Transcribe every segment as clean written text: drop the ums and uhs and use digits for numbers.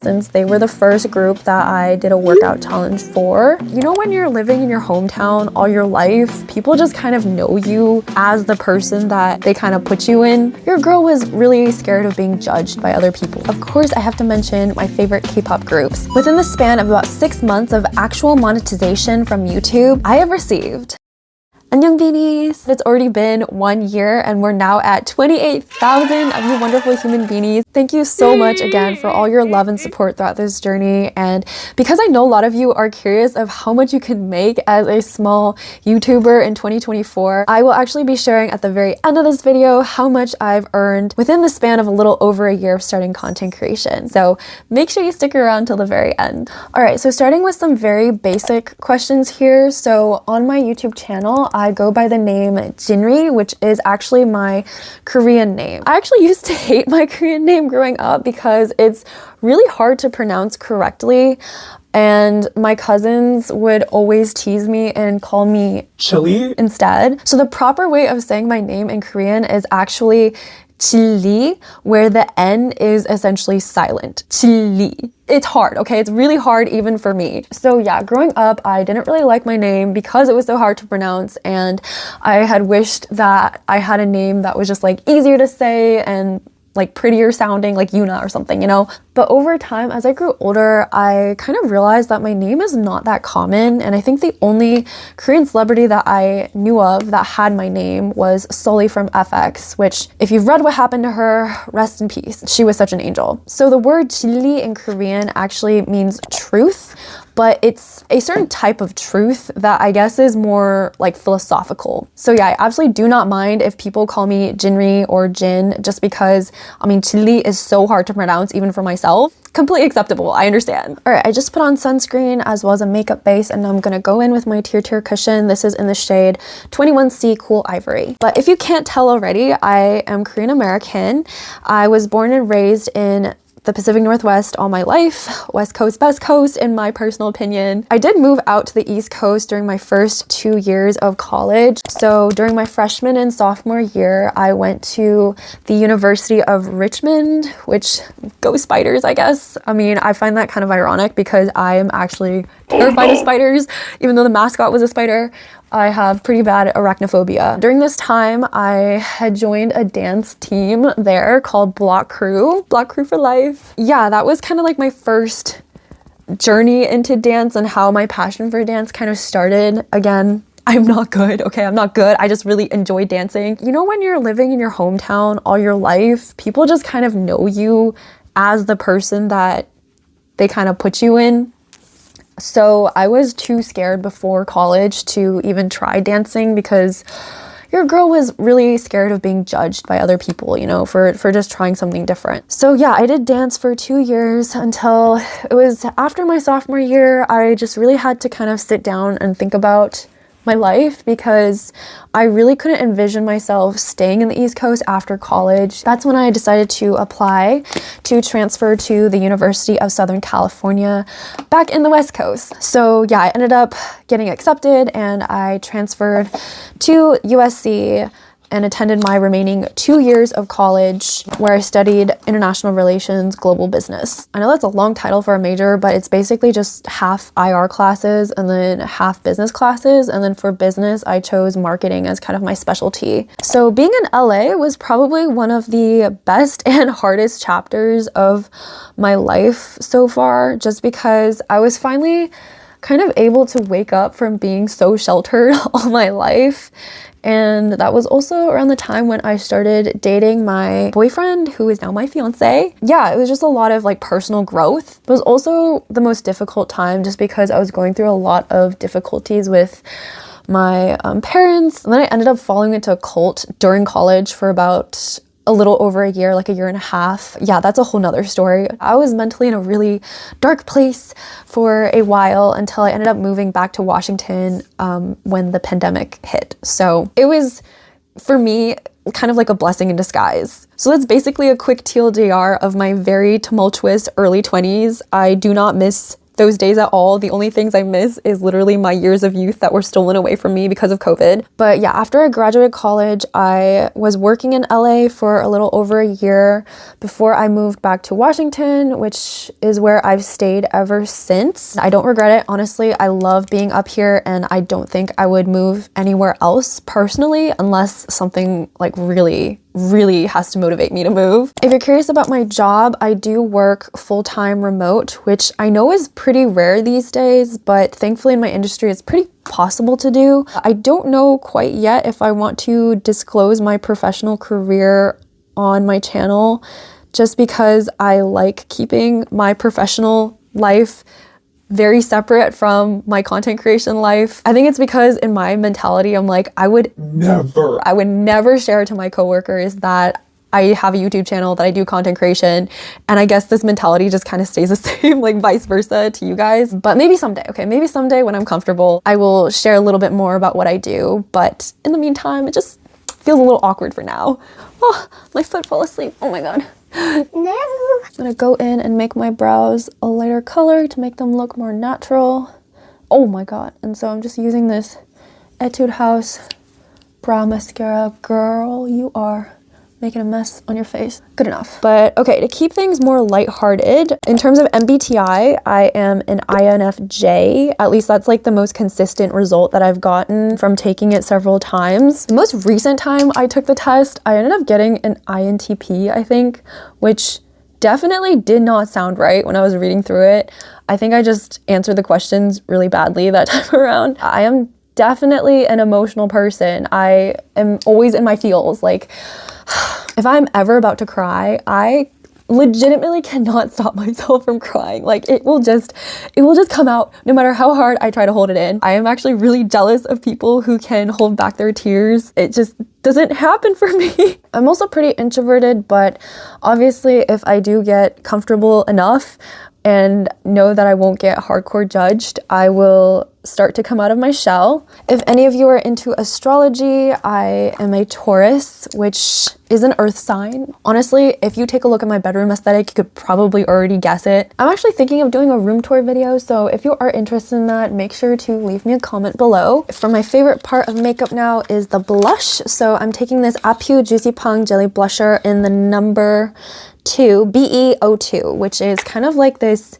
since they were the first group that I did a workout challenge for. You know, when you're living in your hometown all your life, people just kind of know you as the person that they kind of put you in. Your girl was really scared of being judged by other people. Of course, I have to mention my favorite K-pop groups. Within the span of about 6 months of actual monetization from YouTube, I have received 안녕 beanies! It's already been 1 year and we're now at 28,000 of you wonderful human beanies. Thank you so much again for all your love and support throughout this journey. And because I know a lot of you are curious of how much you can make as a small YouTuber in 2024, I will actually be sharing at the very end of this video how much I've earned within the span of a little over a year of starting content creation. So make sure you stick around till the very end. Alright, so starting with some very basic questions here. So on my YouTube channel, I go by the name Jinri, which is actually my Korean name. I actually used to hate my Korean name growing up because it's really hard to pronounce correctly, and my cousins would always tease me and call me Chili instead. So the proper way of saying my name in Korean is actually Chili, where the N is essentially silent. Chili. It's hard, okay? It's really hard even for me. So yeah, growing up, I didn't really like my name because it was so hard to pronounce, and I had wished that I had a name that was just like easier to say and like prettier sounding, like Yuna or something, you know? But over time, as I grew older, I kind of realized that my name is not that common, and I think the only Korean celebrity that I knew of that had my name was Sully from FX, which if you've read what happened to her, rest in peace. She was such an angel. So the word 진리 in Korean actually means truth, but it's a certain type of truth that I guess is more like philosophical. So yeah, I absolutely do not mind if people call me Jinri or Jin, just because, I mean, 진리 is so hard to pronounce even for myself. Completely acceptable, I understand. Alright, I just put on sunscreen as well as a makeup base, and I'm gonna go in with my Tear cushion. This is in the shade 21C Cool Ivory. But if you can't tell already, I am Korean American. I was born and raised in the Pacific Northwest all my life. West Coast, best coast, in my personal opinion. I did move out to the East Coast during my first 2 years of college. So during my freshman and sophomore year, I went to the University of Richmond, which, go spiders, I guess. I mean, I find that kind of ironic because I am actually terrified of spiders, even though the mascot was a spider. I have pretty bad arachnophobia. During this time, I had joined a dance team there called Block Crew for life. Yeah, that was kind of like my first journey into dance and how my passion for dance kind of started. Again, I'm not good, okay? I'm not good. I just really enjoy dancing. You know, when you're living in your hometown all your life, people just kind of know you as the person that they kind of put you in. So I was too scared before college to even try dancing because your girl was really scared of being judged by other people, you know, for just trying something different. So yeah, I did dance for 2 years until it was after my sophomore year. I just really had to kind of sit down and think about my life because I really couldn't envision myself staying in the East Coast after college. That's when I decided to apply to transfer to the University of Southern California back in the West Coast. So yeah, I ended up getting accepted and I transferred to USC and attended my remaining 2 years of college where I studied international relations, global business. I know that's a long title for a major, but it's basically just half IR classes and then half business classes. And then for business, I chose marketing as kind of my specialty. So being in LA was probably one of the best and hardest chapters of my life so far, just because I was finally kind of able to wake up from being so sheltered all my life. And that was also around the time when I started dating my boyfriend, who is now my fiance. Yeah, it was just a lot of like personal growth. It was also the most difficult time just because I was going through a lot of difficulties with my parents. And then I ended up falling into a cult during college for about a little over a year, like a year and a half. Yeah, that's a whole nother story. I was mentally in a really dark place for a while until I ended up moving back to Washington when the pandemic hit. So it was, for me, kind of like a blessing in disguise. So that's basically a quick TLDR of my very tumultuous early 20s. I do not miss those days at all. The only things I miss is literally my years of youth that were stolen away from me because of COVID. But yeah, after I graduated college, I was working in LA for a little over a year before I moved back to Washington, which is where I've stayed ever since. I don't regret it. Honestly, I love being up here and I don't think I would move anywhere else personally unless something like really has to motivate me to move. If you're curious about my job, I do work full-time remote, which I know is pretty rare these days, but thankfully in my industry it's pretty possible to do. I don't know quite yet if I want to disclose my professional career on my channel, just because I like keeping my professional life very separate from my content creation life. I think it's because in my mentality, I'm like, I would never share to my coworkers that I have a YouTube channel, that I do content creation. And I guess this mentality just kind of stays the same, like vice versa to you guys. But maybe someday, okay? Maybe someday when I'm comfortable, I will share a little bit more about what I do. But in the meantime, it just feels a little awkward for now. Oh, my foot fell asleep. Oh my God. No. I'm gonna go in and make my brows a lighter color to make them look more natural. Oh my God. And so I'm just using this Etude House brow mascara. Girl, you are making a mess on your face. Good enough. But okay, to keep things more lighthearted, in terms of MBTI, I am an INFJ. At least that's like the most consistent result that I've gotten from taking it several times. The most recent time I took the test, I ended up getting an INTP, I think, which definitely did not sound right when I was reading through it. I think I just answered the questions really badly that time around. I am definitely an emotional person. I am always in my feels. Like, if I'm ever about to cry, I legitimately cannot stop myself from crying. Like it will just come out no matter how hard I try to hold it in. I am actually really jealous of people who can hold back their tears. It just doesn't happen for me. I'm also pretty introverted, but obviously if I do get comfortable enough and know that I won't get hardcore judged, I will start to come out of my shell. If any of you are into astrology, I am a Taurus, which is an earth sign. Honestly, if you take a look at my bedroom aesthetic, you could probably already guess it. I'm actually thinking of doing a room tour video, so if you are interested in that, make sure to leave me a comment below. For my favorite part of makeup now is the blush. So I'm taking this Apu Juicy Pong Jelly Blusher in the number 2, BE02, which is kind of like this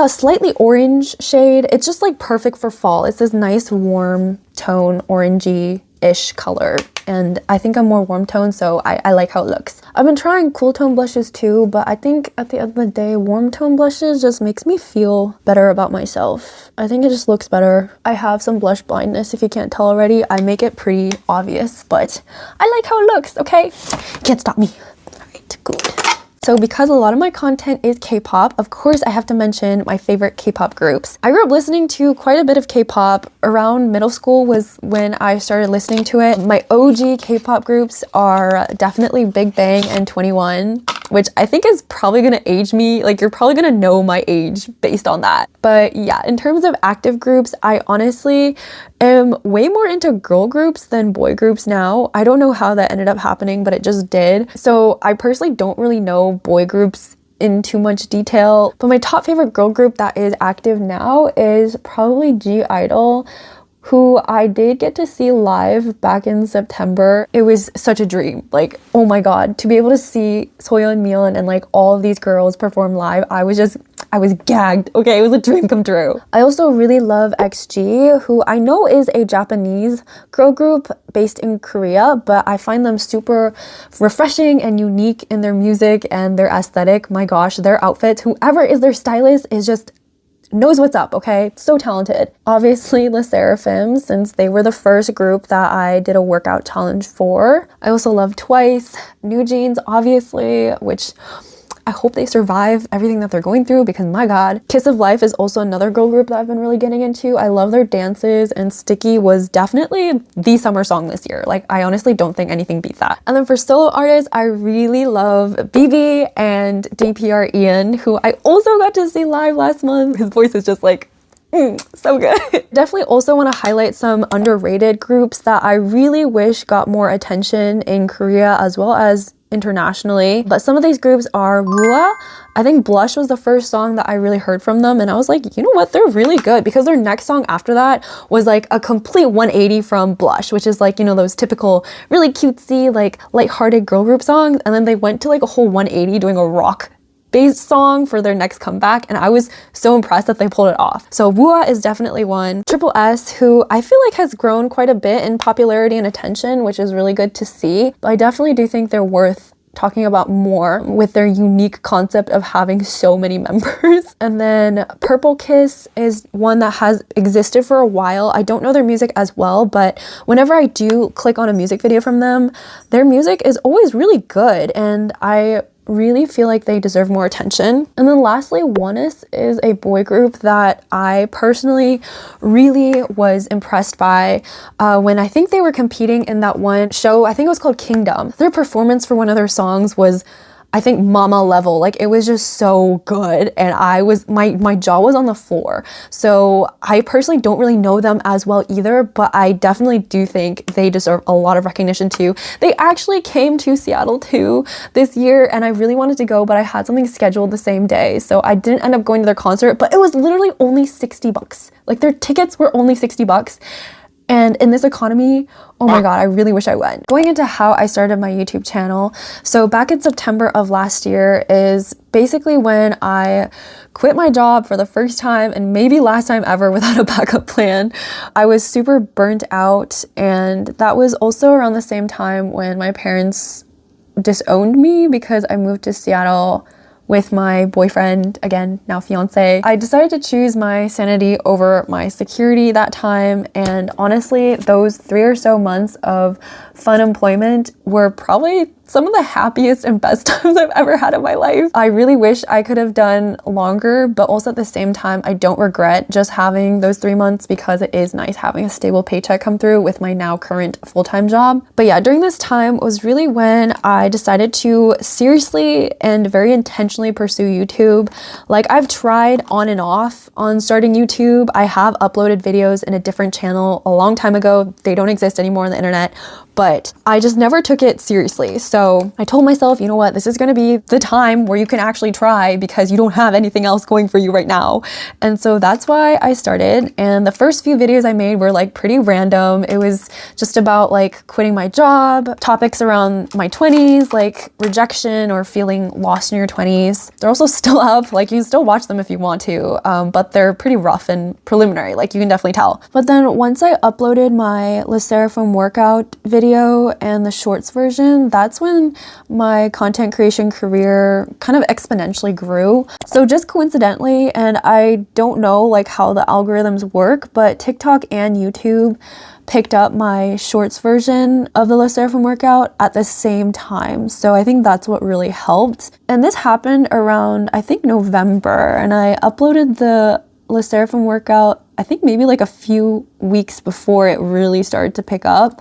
slightly orange shade. It's just like perfect for fall. It's this nice warm tone, orangey-ish color. And I think I'm more warm tone, so I like how it looks. I've been trying cool tone blushes too, but I think at the end of the day, warm tone blushes just makes me feel better about myself. I think it just looks better. I have some blush blindness, if you can't tell already. I make it pretty obvious, but I like how it looks, okay? Can't stop me. All right, good. So because a lot of my content is K-pop, of course I have to mention my favorite K-pop groups. I grew up listening to quite a bit of K-pop. Around middle school was when I started listening to it. My OG K-pop groups are definitely Big Bang and 21, which I think is probably gonna age me. Like, you're probably gonna know my age based on that. But yeah, in terms of active groups, I honestly am way more into girl groups than boy groups now. I don't know how that ended up happening, but it just did. So I personally don't really know boy groups in too much detail, but my top favorite girl group that is active now is probably G-Idol, who I did get to see live back in September. It was such a dream. Like, oh my God, to be able to see Soyeon, Miyeon, and like all of these girls perform live, I was gagged. Okay, it was a dream come true. I also really love XG, who I know is a Japanese girl group based in Korea, but I find them super refreshing and unique in their music and their aesthetic. My gosh, their outfits, whoever is their stylist is just knows what's up, okay? So talented. Obviously, LE SSERAFIM, since they were the first group that I did a workout challenge for. I also love Twice, New Jeans, obviously, which I hope they survive everything that they're going through because my God. Kiss of Life is also another girl group that I've been really getting into. I love their dances, and Sticky was definitely the summer song this year. Like, I honestly don't think anything beats that. And then for solo artists, I really love BB and DPR Ian, who I also got to see live last month. His voice is just like, so good. Definitely also want to highlight some underrated groups that I really wish got more attention in Korea as well as internationally. But some of these groups are Wua. I think Blush was the first song that I really heard from them, and I was like, you know what, they're really good, because their next song after that was like a complete 180 from Blush, which is like, you know, those typical really cutesy, like lighthearted girl group songs, and then they went to like a whole 180 doing a rock based song for their next comeback, and I was so impressed that they pulled it off. So Wua is definitely one. Triple S, who I feel like has grown quite a bit in popularity and attention, which is really good to see, but I definitely do think they're worth talking about more with their unique concept of having so many members. And then Purple Kiss is one that has existed for a while. I don't know their music as well, but whenever I do click on a music video from them, their music is always really good, and I really feel like they deserve more attention. And then lastly, Oneness is a boy group that I personally really was impressed by when I think they were competing in that one show. I think it was called Kingdom. Their performance for one of their songs was, I think, mama level. Like, it was just so good, and I was, my jaw was on the floor. So I personally don't really know them as well either, but I definitely do think they deserve a lot of recognition too. They actually came to Seattle too this year, and I really wanted to go, but I had something scheduled the same day, so I didn't end up going to their concert. But it was literally only $60. Like, their tickets were only $60. And in this economy, oh my god, I really wish I went. Going into how I started my YouTube channel, so back in September of last year is basically when I quit my job for the first time, and maybe last time ever, without a backup plan. I was super burnt out, and that was also around the same time when my parents disowned me because I moved to Seattle with my boyfriend, again, now fiance. I decided to choose my sanity over my security that time, and honestly, those 3 or so months of fun employment were probably some of the happiest and best times I've ever had in my life. I really wish I could have done longer, but also at the same time, I don't regret just having those 3 months, because it is nice having a stable paycheck come through with my now current full-time job. But yeah, during this time was really when I decided to seriously and very intentionally pursue YouTube. Like, I've tried on and off on starting YouTube. I have uploaded videos in a different channel a long time ago. They don't exist anymore on the internet, but I just never took it seriously. So I told myself, you know what, this is gonna be the time where you can actually try, because you don't have anything else going for you right now. And so that's why I started. And the first few videos I made were like pretty random. It was just about like quitting my job, topics around my 20s, like rejection or feeling lost in your 20s. They're also still up, like you can still watch them if you want to, but they're pretty rough and preliminary, like you can definitely tell. But then once I uploaded my Le Seraphim workout video and the shorts version, that's when my content creation career kind of exponentially grew. So just coincidentally, and I don't know like how the algorithms work, but TikTok and YouTube picked up my shorts version of the Le Seraphim workout at the same time. So I think that's what really helped. And this happened around, I think, November, and I uploaded the Le Seraphim workout, I think maybe like a few weeks before it really started to pick up.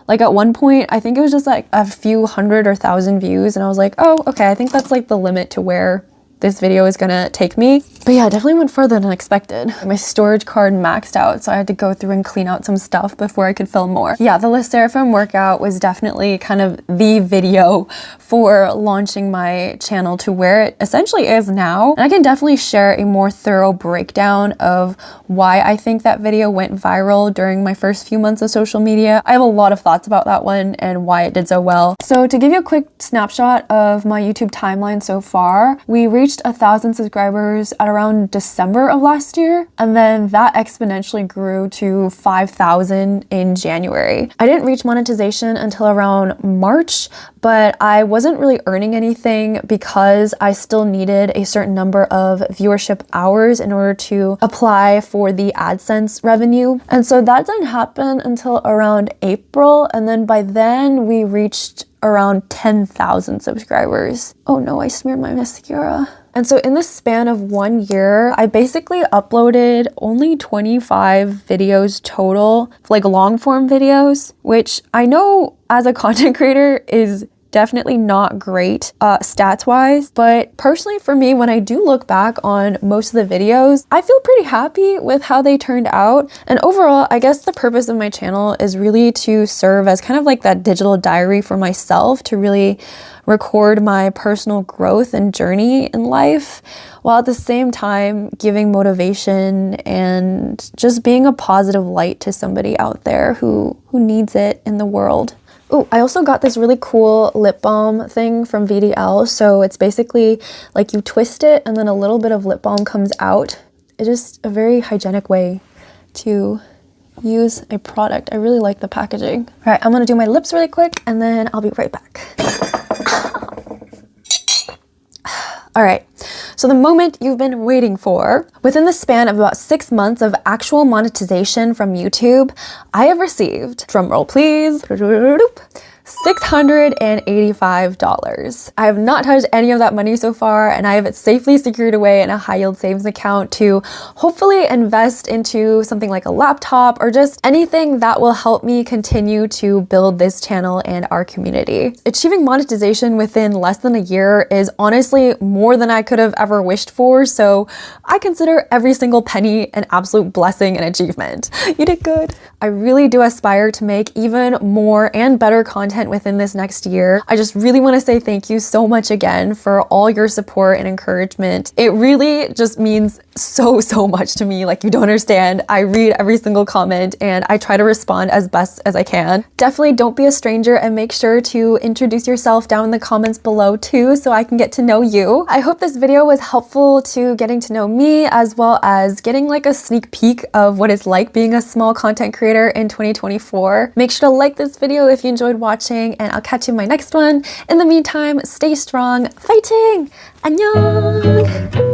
Like at one point, I think it was just like a few hundred or thousand views, and I was like, oh, okay, I think that's like the limit to where this video is gonna take me. But yeah, it definitely went further than expected. My storage card maxed out, so I had to go through and clean out some stuff before I could film more. Yeah, the Le Seraphim workout was definitely kind of the video for launching my channel to where it essentially is now. And I can definitely share a more thorough breakdown of why I think that video went viral during my first few months of social media. I have a lot of thoughts about that one and why it did so well. So to give you a quick snapshot of my YouTube timeline so far, we reached 1,000 subscribers at around December of last year, and then that exponentially grew to 5,000 in January. I didn't reach monetization until around March, but I wasn't really earning anything because I still needed a certain number of viewership hours in order to apply for the AdSense revenue. And so that didn't happen until around April, and then by then we reached around 10,000 subscribers. Oh no, I smeared my mascara. And so in the span of 1 year, I basically uploaded only 25 videos total, like long form videos, which I know as a content creator is definitely not great stats wise, but personally for me, when I do look back on most of the videos, I feel pretty happy with how they turned out. And overall, I guess the purpose of my channel is really to serve as kind of like that digital diary for myself, to really record my personal growth and journey in life, while at the same time giving motivation and just being a positive light to somebody out there who needs it in the world. Oh, I also got this really cool lip balm thing from VDL. So it's basically like you twist it and then a little bit of lip balm comes out. It's just a very hygienic way to use a product. I really like the packaging. All right, I'm gonna do my lips really quick and then I'll be right back. All right, so the moment you've been waiting for. Within the span of about 6 months of actual monetization from YouTube, I have received, drumroll please, $685. I have not touched any of that money so far, and I have it safely secured away in a high yield savings account to hopefully invest into something like a laptop or just anything that will help me continue to build this channel and our community. Achieving monetization within less than a year is honestly more than I could have ever wished for, so I consider every single penny an absolute blessing and achievement. You did good. I really do aspire to make even more and better content within this next year. I just really want to say thank you so much again for all your support and encouragement. It really just means so much to me, like you don't understand. I read every single comment and I try to respond as best as I can. Definitely don't be a stranger and make sure to introduce yourself down in the comments below too, so I can get to know you. I hope this video was helpful to getting to know me, as well as getting like a sneak peek of what it's like being a small content creator in 2024. Make sure to like this video if you enjoyed watching, and I'll catch you in my next one. In the meantime, stay strong, fighting! 안녕!